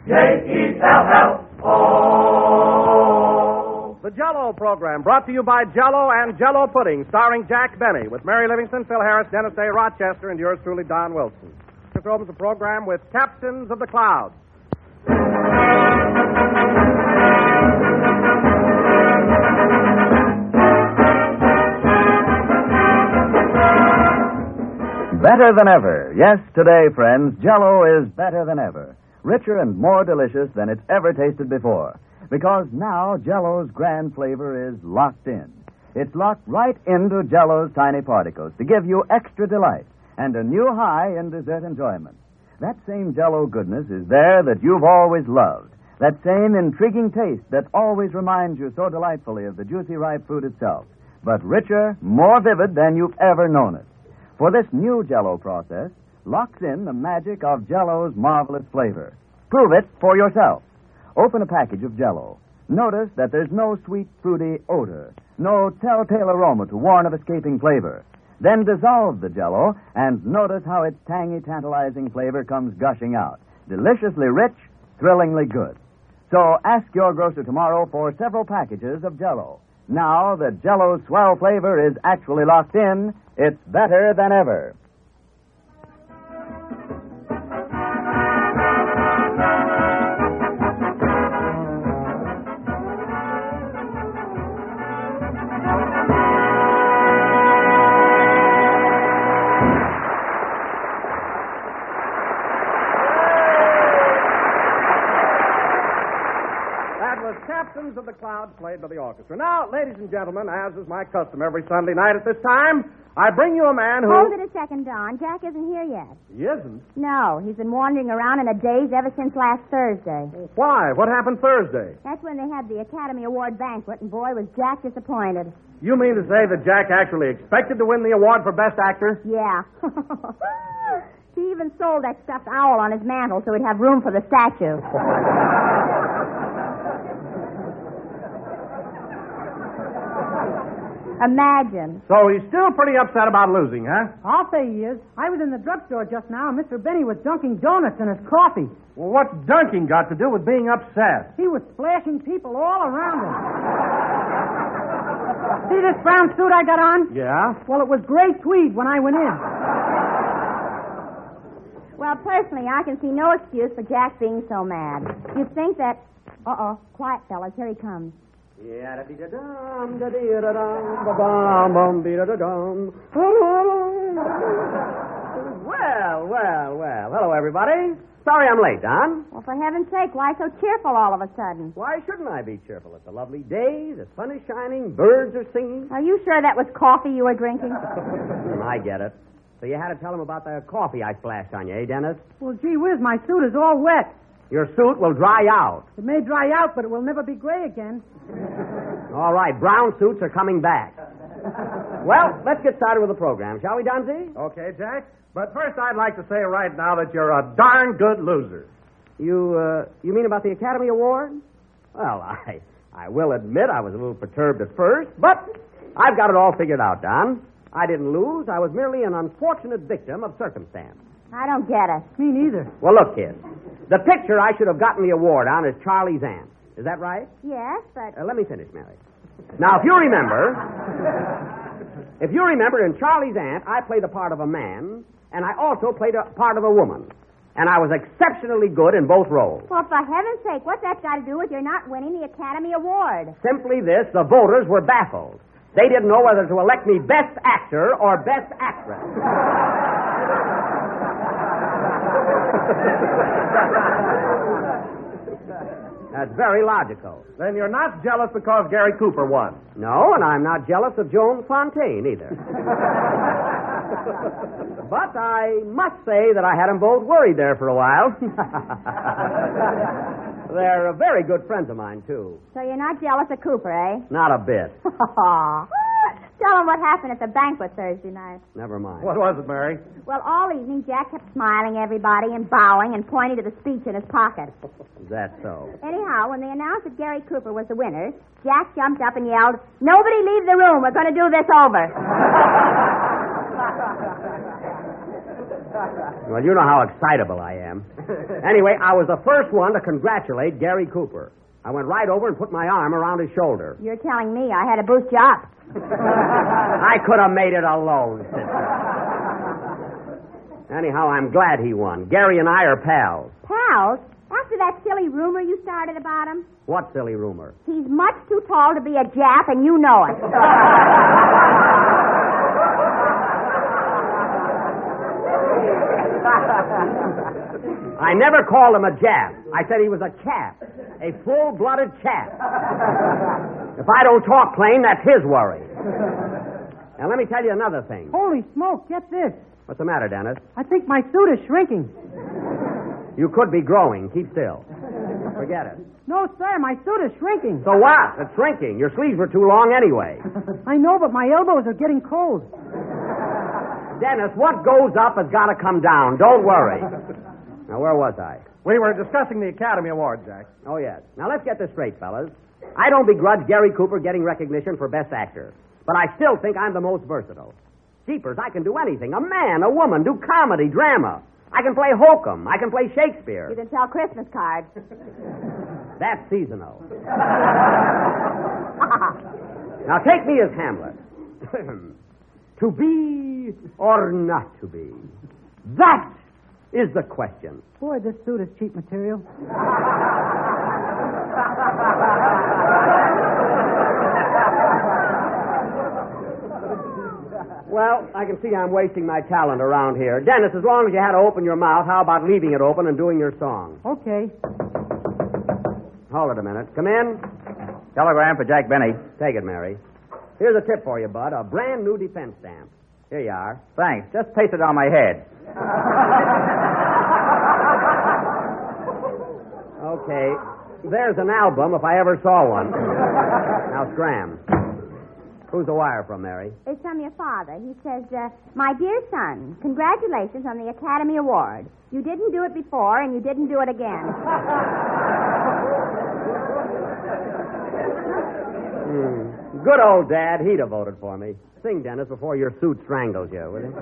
Jello. The Jello program, brought to you by Jello and Jello Pudding, starring Jack Benny, with Mary Livingston, Phil Harris, Dennis A. Rochester, and yours truly, Don Wilson. This opens the program with Captains of the Clouds. Better than ever. Yes, today, friends, Jello is better than ever. Richer and more delicious than it's ever tasted before. Because now Jello's grand flavor is locked in. It's locked right into Jello's tiny particles to give you extra delight and a new high in dessert enjoyment. That same Jello goodness is there that you've always loved. That same intriguing taste that always reminds you so delightfully of the juicy ripe fruit itself. But richer, more vivid than you've ever known it. For this new Jello process locks in the magic of Jello's marvelous flavor. Prove it for yourself. Open a package of Jello. Notice that there's no sweet, fruity odor, no telltale aroma to warn of escaping flavor. Then dissolve the Jello and notice how its tangy, tantalizing flavor comes gushing out. Deliciously rich, thrillingly good. So ask your grocer tomorrow for several packages of Jello. Now that Jello's swell flavor is actually locked in, it's better than ever. Captains of the Clouds, played by the orchestra. Now, ladies and gentlemen, as is my custom every Sunday night at this time, I bring you a man who... Hold it a second, Don. Jack isn't here yet. He isn't? No, he's been wandering around in a daze ever since last Thursday. Why? What happened Thursday? That's when they had the Academy Award banquet, and boy, was Jack disappointed. You mean to say that Jack actually expected to win the award for Best Actor? Yeah. He even sold that stuffed owl on his mantle so he'd have room for the statue. Imagine. So he's still pretty upset about losing, huh? I'll say he is. I was in the drugstore just now, and Mr. Benny was dunking donuts in his coffee. Well, what's dunking got to do with being upset? He was splashing people all around him. See this brown suit I got on? Yeah? Well, it was gray tweed when I went in. Well, personally, I can see no excuse for Jack being so mad. You'd think that... Uh-oh. Quiet, fellas. Here he comes. Well. Hello, everybody. Sorry I'm late, Don. Well, for heaven's sake, why so cheerful all of a sudden? Why shouldn't I be cheerful? It's a lovely day, the sun is shining, birds are singing. Are you sure that was coffee you were drinking? I get it. So you had to tell him about the coffee I splashed on you, eh, Dennis? Well, gee whiz, my suit is all wet. Your suit will dry out. It may dry out, but it will never be gray again. All right, brown suits are coming back. Well, let's get started with the program, shall we, Donzie? Okay, Jack. But first, I'd like to say right now that you're a darn good loser. You mean about the Academy Award? Well, I will admit I was a little perturbed at first, but I've got it all figured out, Don. I didn't lose. I was merely an unfortunate victim of circumstance. I don't get it. Me neither. Well, look, kid. The picture I should have gotten the award on is Charlie's aunt. Is that right? Yes, but... Let me finish, Mary. Now, if you remember, in Charlie's aunt, I played the part of a man, and I also played a part of a woman. And I was exceptionally good in both roles. Well, for heaven's sake, what's that got to do with your not winning the Academy Award? Simply this, the voters were baffled. They didn't know whether to elect me Best Actor or Best Actress. That's very logical. Then you're not jealous because Gary Cooper won. No, and I'm not jealous of Joan Fontaine either. But I must say that I had them both worried there for a while. They're very good friends of mine, too. So you're not jealous of Cooper, eh? Not a bit. Tell him what happened at the banquet Thursday night. Never mind. What was it, Mary? Well, all evening, Jack kept smiling at everybody and bowing and pointing to the speech in his pocket. Is that so? Anyhow, when they announced that Gary Cooper was the winner, Jack jumped up and yelled, "Nobody leave the room. We're going to do this over." Well, you know how excitable I am. Anyway, I was the first one to congratulate Gary Cooper. I went right over and put my arm around his shoulder. You're telling me I had to boost you up. I could have made it alone, sister. Anyhow, I'm glad he won. Gary and I are pals. Pals? After that silly rumor you started about him? What silly rumor? He's much too tall to be a Jap, and you know it. I never called him a Jap. I said he was a chap. A full-blooded chap. If I don't talk plain, that's his worry. Now, let me tell you another thing. Holy smoke, get this. What's the matter, Dennis? I think my suit is shrinking. You could be growing. Keep still. Forget it. No, sir, my suit is shrinking. So what? It's shrinking. Your sleeves were too long anyway. I know, but my elbows are getting cold. Dennis, what goes up has got to come down. Don't worry. Now, where was I? We were discussing the Academy Award, Jack. Oh, yes. Now, let's get this straight, fellas. I don't begrudge Gary Cooper getting recognition for Best Actor, but I still think I'm the most versatile. Jeepers, I can do anything. A man, a woman, do comedy, drama. I can play hokum. I can play Shakespeare. You can sell Christmas cards. That's seasonal. Now, take me as Hamlet. To be or not to be? That is the question. Boy, this suit is cheap material. Well, I can see I'm wasting my talent around here. Dennis, as long as you had to open your mouth, how about leaving it open and doing your song? Okay. Hold it a minute. Come in. Telegram for Jack Benny. Take it, Mary. Here's a tip for you, Bud. A brand new defense stamp. Here you are. Thanks. Just paste it on my head. Okay. There's an album if I ever saw one. Now, scram. Who's the wire from, Mary? It's from your father. He says, my dear son, congratulations on the Academy Award. You didn't do it before, and you didn't do it again. Good old Dad. He'd have voted for me. Sing, Dennis, before your suit strangles you, will you?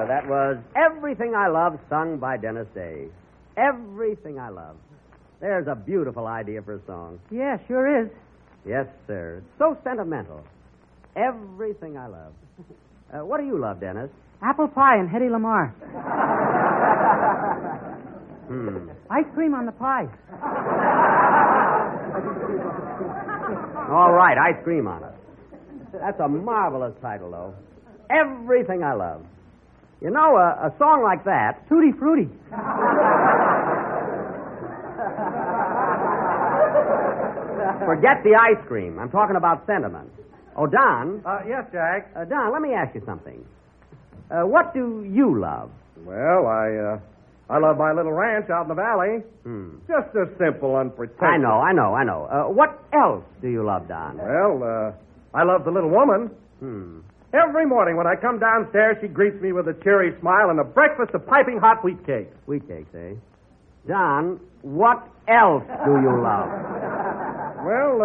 That was Everything I Love, sung by Dennis Day. Everything I Love. There's a beautiful idea for a song. Yeah, sure is. Yes, sir. It's so sentimental. Everything I Love. What do you love, Dennis? Apple pie and Hedy Lamarr. Ice cream on the pie. All right, ice cream on it. That's a marvelous title, though. Everything I Love. You know, a song like that... Tutti Frutti. Forget the ice cream. I'm talking about sentiment. Oh, Don. Yes, Jack. Don, let me ask you something. What do you love? Well, I love my little ranch out in the valley. Just a simple, unpretentious. I know. What else do you love, Don? Well, I love the little woman. Every morning when I come downstairs, she greets me with a cheery smile and a breakfast of piping hot wheat cakes. Wheat cakes, eh? Don, what else do you love? Well,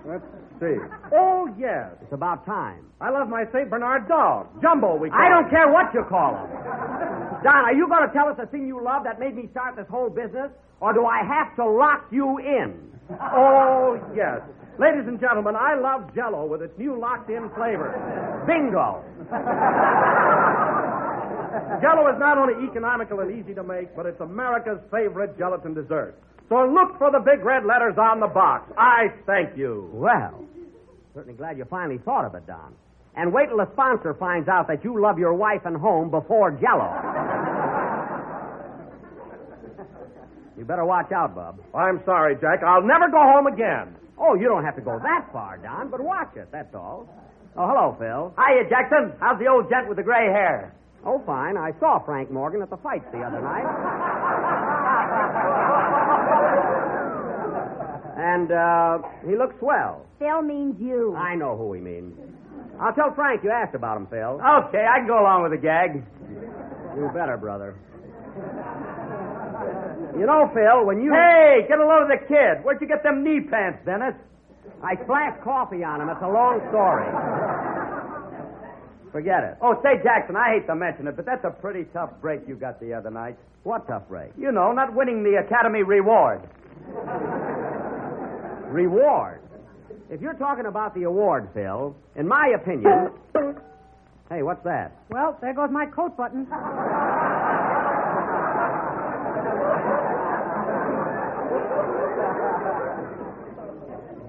let's see. Oh, yes. It's about time. I love my St. Bernard dog. Jumbo, we call I him. don't care what you call him. Don, are you going to tell us the thing you love that made me start this whole business? Or do I have to lock you in? Oh, yes. Ladies and gentlemen, I love Jello with its new locked-in flavor. Bingo. Jello is not only economical and easy to make, but it's America's favorite gelatin dessert. So look for the big red letters on the box. I thank you. Well, certainly glad you finally thought of it, Don. And wait till the sponsor finds out that you love your wife and home before Jello. You better watch out, Bub. I'm sorry, Jack. I'll never go home again. Oh, you don't have to go that far, Don, but watch it, that's all. Oh, hello, Phil. Hiya, Jackson. How's the old gent with the gray hair? Oh, fine. I saw Frank Morgan at the fights the other night. And he looks swell. Phil means you. I know who he means. I'll tell Frank you asked about him, Phil. Okay, I can go along with the gag. You better, brother. You know, Phil, when you... Hey, get a load of the kid. Where'd you get them knee pants, Dennis? I splashed coffee on him. It's a long story. Forget it. Oh, say, Jackson, I hate to mention it, but that's a pretty tough break you got the other night. What tough break? You know, not winning the Academy Reward. Reward? If you're talking about the award, Phil, in my opinion... Hey, what's that? Well, there goes my coat button.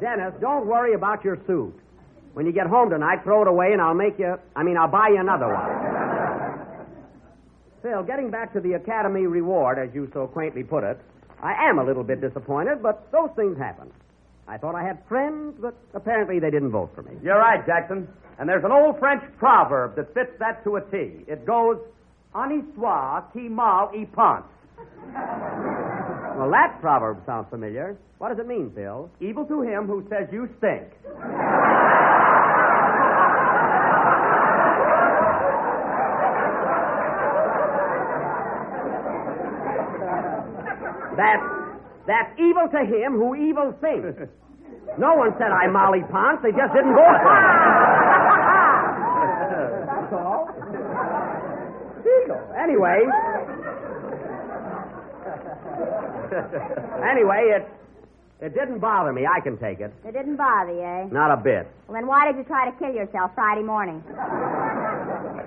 Dennis, don't worry about your suit. When you get home tonight, throw it away and I'll buy you another one. Phil, getting back to the Academy Reward, as you so quaintly put it, I am a little bit disappointed, but those things happen. I thought I had friends, but apparently they didn't vote for me. You're right, Jackson. And there's an old French proverb that fits that to a T. It goes, "En histoire qui mal y pense." Well, that proverb sounds familiar. What does it mean, Phil? Evil to him who says you stink. That's evil to him who evil thinks. No one said I Molly Ponce. They just didn't vote for me. That's all. Anyway, it didn't bother me. I can take it. It didn't bother you, eh? Not a bit. Well, then why did you try to kill yourself Friday morning?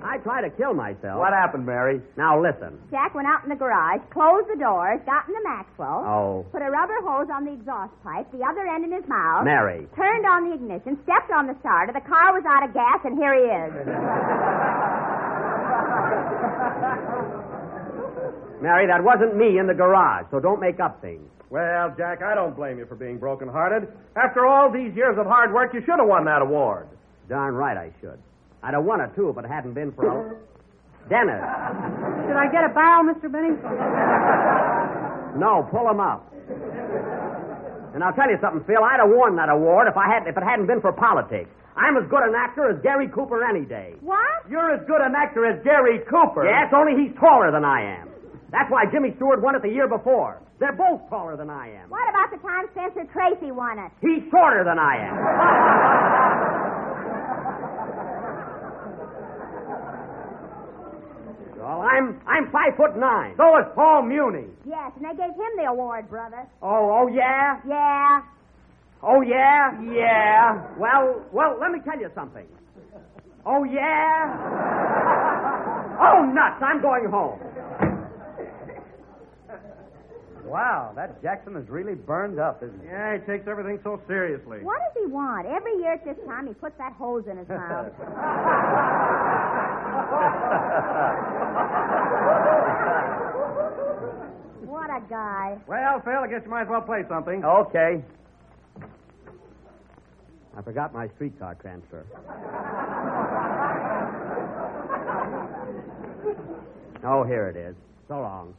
I tried to kill myself. What happened, Mary? Now, listen. Jack went out in the garage, closed the doors, got in the Maxwell, Oh. put a rubber hose on the exhaust pipe, the other end in his mouth, Mary. turned on the ignition, stepped on the starter, the car was out of gas, and here he is. Mary, that wasn't me in the garage, so don't make up things. Well, Jack, I don't blame you for being broken-hearted. After all these years of hard work, you should have won that award. Darn right I should. I'd have won it, too, if it hadn't been for a... Dennis. Should I get a barrel, Mr. Benny? No, pull him up. And I'll tell you something, Phil. I'd have won that award if it hadn't been for politics. I'm as good an actor as Gary Cooper any day. What? You're as good an actor as Gary Cooper. Yes, only he's taller than I am. That's why Jimmy Stewart won it the year before. They're both taller than I am. What about the time Spencer Tracy won it? He's shorter than I am. Well, I'm 5'9". So is Paul Muni. Yes, and they gave him the award, brother. Oh, yeah? Yeah. Oh, yeah? Yeah. Well, let me tell you something. Oh, yeah? Oh, nuts, I'm going home. Wow, that Jackson is really burned up, isn't he? Yeah, he takes everything so seriously. What does he want? Every year at this time, he puts that hose in his mouth. What a guy. Well, Phil, I guess you might as well play something. Okay. I forgot my streetcar transfer. Oh, here it is. So long.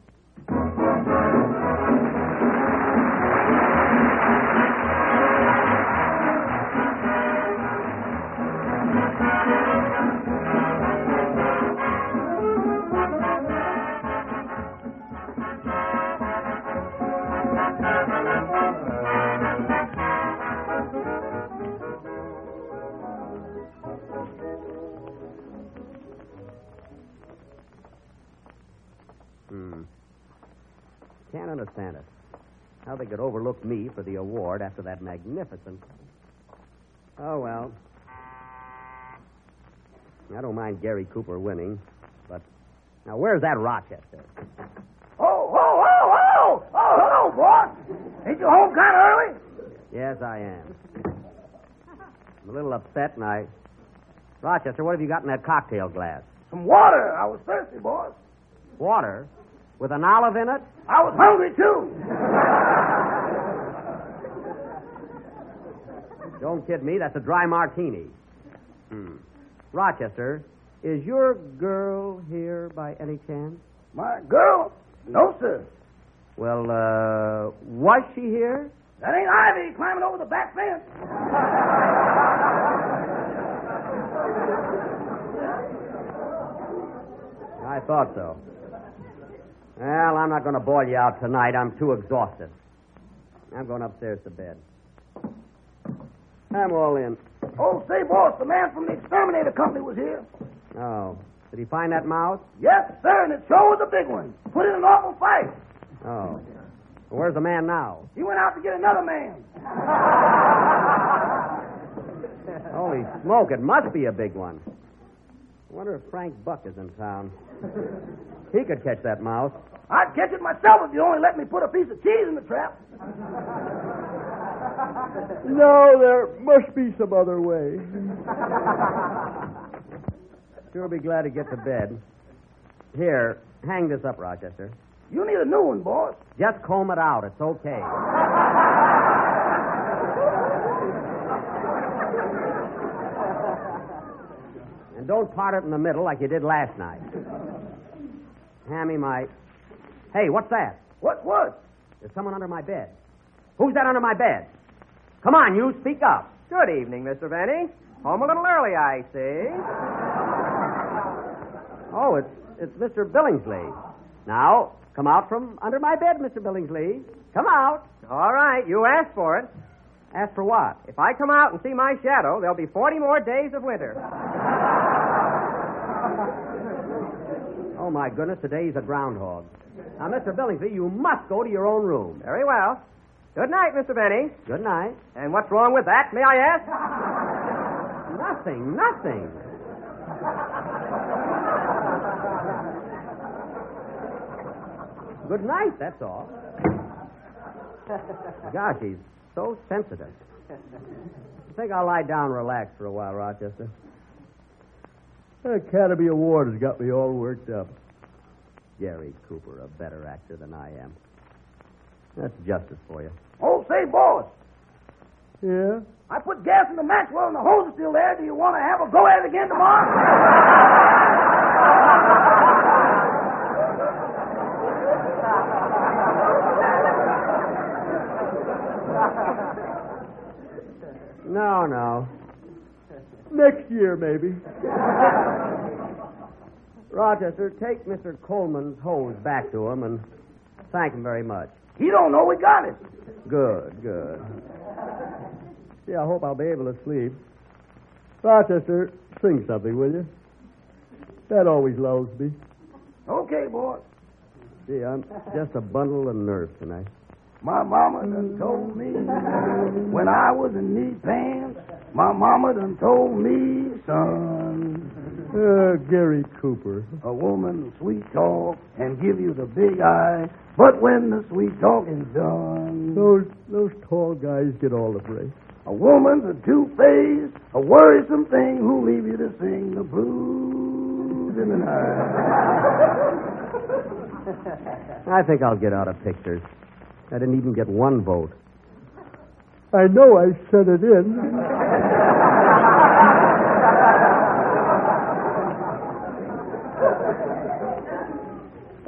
Can't understand it. How they could overlook me for the award after that magnificent... Oh, well. I don't mind Gary Cooper winning, but... Now, where's that Rochester? Oh, hello, boss. Ain't you home kind of early? Yes, I am. I'm a little upset, and I... Rochester, what have you got in that cocktail glass? Some water. I was thirsty, boss. Water? With an olive in it? I was hungry, too. Don't kid me. That's a dry martini. Rochester, is your girl here by any chance? My girl? No, sir. Well, was she here? That ain't Ivy climbing over the back fence. I thought so. Well, I'm not going to boil you out tonight. I'm too exhausted. I'm going upstairs to bed. I'm all in. Oh, say, boss, the man from the exterminator company was here. Oh. Did he find that mouse? Yes, sir, and it sure was a big one. Put in an awful fight. Oh. Well, where's the man now? He went out to get another man. Holy smoke, it must be a big one. I wonder if Frank Buck is in town. He could catch that mouse. I'd catch it myself if you only let me put a piece of cheese in the trap. No, there must be some other way. Sure be glad to get to bed. Here, hang this up, Rochester. You need a new one, boss. Just comb it out. It's okay. And don't part it in the middle like you did last night. Hammy might. Hey, what's that? What? There's someone under my bed. Who's that under my bed? Come on, you, speak up. Good evening, Mr. Benny. Home a little early, I see. Oh, it's Mr. Billingsley. Now, come out from under my bed, Mr. Billingsley. Come out. All right, you asked for it. Ask for what? If I come out and see my shadow, there'll be 40 more days of winter. Oh, my goodness, today's a groundhog. Now, Mr. Billingsley, you must go to your own room. Very well. Good night, Mr. Benny. Good night. And what's wrong with that, may I ask? Nothing. Good night, that's all. Gosh, he's so sensitive. I think I'll lie down and relax for a while, Rochester. The Academy Award has got me all worked up. Gary Cooper, a better actor than I am. That's justice for you. Oh, say, boss. Yeah? I put gas in the Maxwell and the hose is still there. Do you want to have a go at it again tomorrow? No. Next year, maybe. Rochester, take Mr. Coleman's hose back to him and thank him very much. He don't know we got it. Good. See, I hope I'll be able to sleep. Rochester, sing something, will you? That always lulls me. Okay, boy. Gee, I'm just a bundle of nerves tonight. My mama done told me when I was in knee pants. My mama done told me, son. Gary Cooper. A woman sweet talk and give you the big eye, but when the sweet talking's done, Those tall guys get all the praise. a woman's a two-faced, a worrisome thing who'll leave you to sing the blues in the night. I think I'll get out of pictures. I didn't even get one vote. I know I sent it in.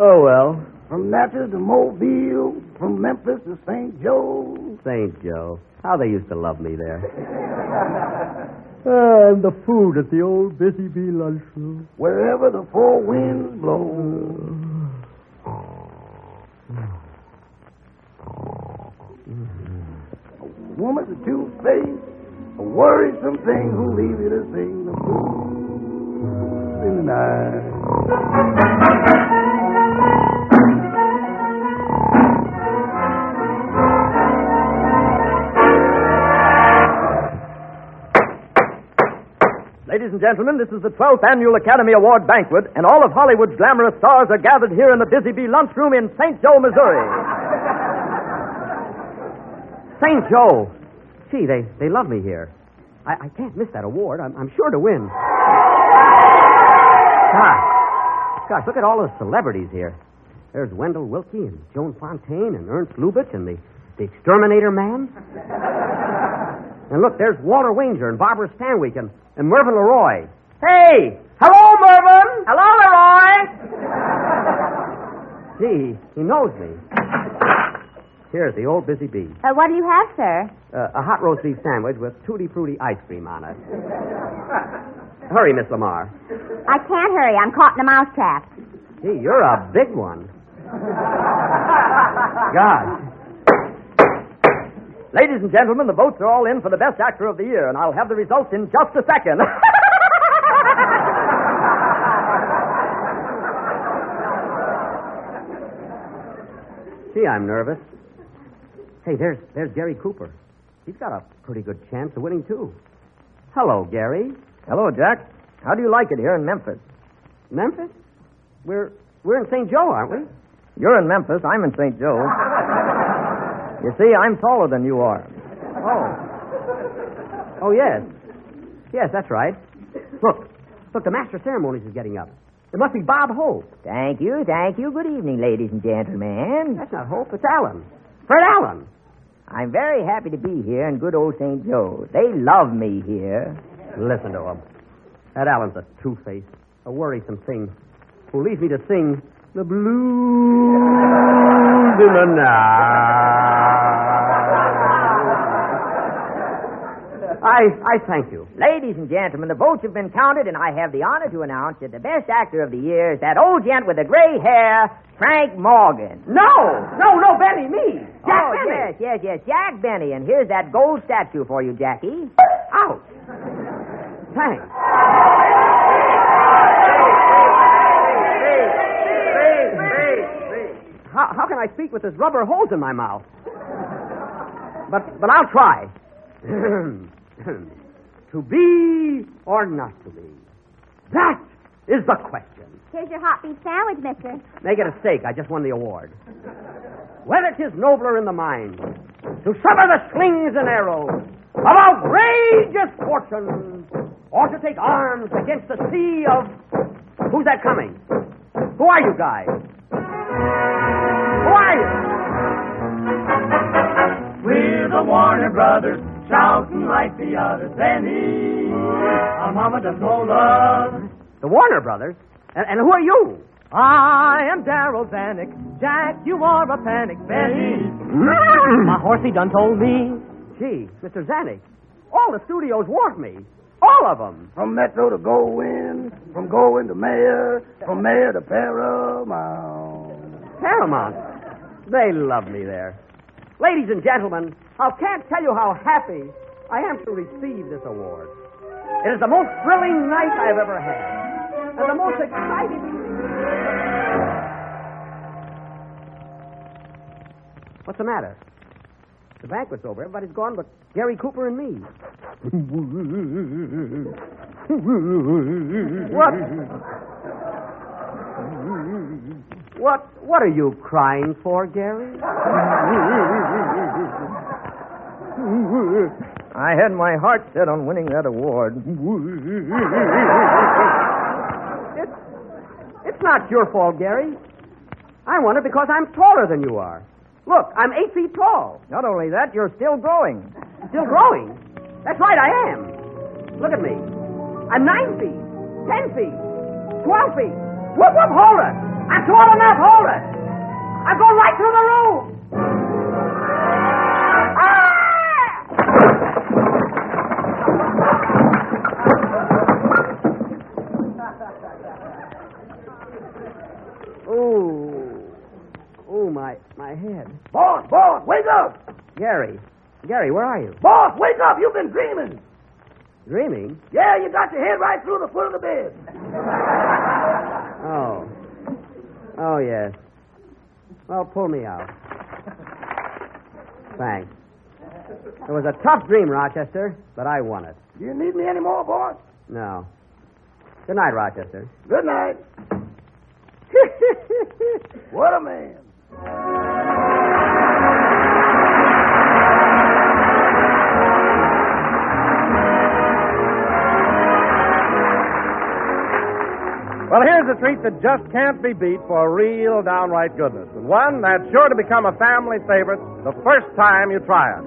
Oh, well. From Natchez to Mobile, from Memphis to St. Joe. St. Joe. How they used to love me there. And the food at the old Busy Bee lunchroom. Wherever the four winds blow. A woman's a two-faced, a worrisome thing who leaves you to sing the blues in the night. Ladies and gentlemen, this is the 12th Annual Academy Award Banquet, and all of Hollywood's glamorous stars are gathered here in the Busy Bee Lunchroom in St. Joe, Missouri. St. Joe. Gee, they love me here. I can't miss that award. I'm sure to win. Gosh, look at all those celebrities here. There's Wendell Willkie and Joan Fontaine and Ernst Lubitsch and the Exterminator Man. And look, there's Walter Wanger and Barbara Stanwyck and Mervyn LeRoy. Hey! Hello, Mervyn! Hello, Leroy! Gee, he knows me. Here's the old Busy Bee. What do you have, sir? A hot roast beef sandwich with Tutti Frutti ice cream on it. Hurry, Miss Lamar. I can't hurry. I'm caught in a mousetrap. Gee, you're a big one. God. Ladies and gentlemen, the votes are all in for the Best Actor of the Year, and I'll have the results in just a second. Gee, I'm nervous. Hey, there's Gary Cooper. He's got a pretty good chance of winning, too. Hello, Gary. Hello, Jack. How do you like it here in Memphis? Memphis? We're in St. Joe, aren't we? You're in Memphis. I'm in St. Joe. You see, I'm taller than you are. Oh, yes. Yes, that's right. Look, the Master of Ceremonies is getting up. It must be Bob Hope. Thank you. Good evening, ladies and gentlemen. That's not Hope, it's Allen. Fred Allen. I'm very happy to be here in good old St. Joe. They love me here. Listen to him. That Allen's a two-faced, a worrisome thing who leaves me to sing the blues in the night. I thank you. Ladies and gentlemen, the votes have been counted, and I have the honor to announce that the Best Actor of the Year is that old gent with the gray hair, Frank Morgan. No, Benny, me. Jack Benny. Yes, Jack Benny. And here's that gold statue for you, Jackie. Ouch. Thanks. How can I speak with this rubber hose in my mouth? But I'll try. To be or not to be? That is the question. Here's your hot beef sandwich, mister. Make it a steak. I just won the award. Whether 'tis nobler in the mind to sever the slings and arrows of outrageous fortune, or to take arms against the sea of... Who's that coming? Who are you guys? Who are you? We're the Warner Brothers, shouting like the others. Benny, our mama does no love. The Warner Brothers? And who are you? I am Darryl Zanuck. Jack, you are a panic. Benny, my horsey done told me. Gee, Mr. Zanuck, all the studios want me. All of them. From Metro to Goldwyn, from Goldwyn to Mayor, from Mayor to Paramount. Paramount? They love me there. Ladies and gentlemen, I can't tell you how happy I am to receive this award. It is the most thrilling night I've ever had, and the most exciting... What's the matter? The banquet's over. Everybody's gone but Gary Cooper and me. What are you crying for, Gary? I had my heart set on winning that award. It's not your fault, Gary. I won it because I'm taller than you are. Look, I'm 8 feet tall. Not only that, you're still growing. Still growing? That's right, I am. Look at me. I'm 9 feet, 10 feet, 12 feet. Whoop, whoop, hold it. I'm tall enough. Hold it. I'll go right through the roof. My head. Boss, wake up! Gary, where are you? Boss, wake up! You've been dreaming. Dreaming? Yeah, you got your head right through the foot of the bed. Oh, yes. Well, pull me out. Thanks. It was a tough dream, Rochester, but I won it. Do you need me anymore, boss? No. Good night, Rochester. Good night. What a man. Well, here's a treat that just can't be beat for real downright goodness, and one that's sure to become a family favorite the first time you try it.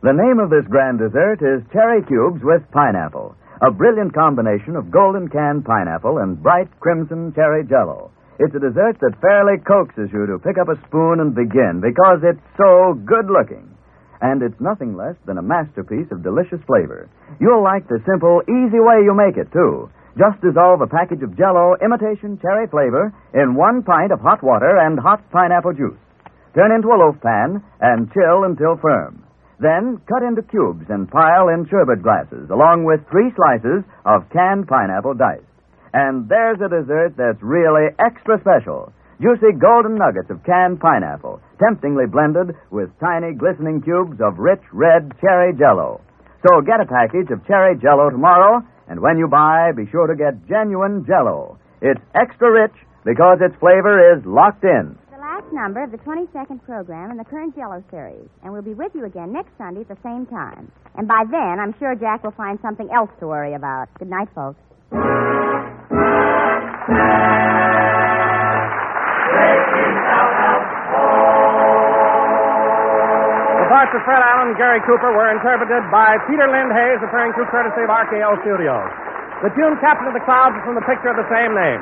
The name of this grand dessert is cherry cubes with pineapple, a brilliant combination of golden canned pineapple and bright crimson cherry Jello. It's a dessert that fairly coaxes you to pick up a spoon and begin because it's so good-looking. And it's nothing less than a masterpiece of delicious flavor. You'll like the simple, easy way you make it, too. Just dissolve a package of Jello imitation cherry flavor in 1 pint of hot water and hot pineapple juice. Turn into a loaf pan and chill until firm. Then cut into cubes and pile in sherbet glasses, along with 3 slices of canned pineapple diced. And there's a dessert that's really extra special. Juicy golden nuggets of canned pineapple, temptingly blended with tiny glistening cubes of rich red cherry Jello. So get a package of cherry Jello tomorrow, and when you buy, be sure to get genuine Jello. It's extra rich because its flavor is locked in. The last number of the 22nd program in the current Jello series, and we'll be with you again next Sunday at the same time. And by then, I'm sure Jack will find something else to worry about. Good night, folks. The parts of Fred Allen and Gary Cooper were interpreted by Peter Lind Hayes, appearing through courtesy of RKO Studios. The tune Captain of the Clouds is from the picture of the same name.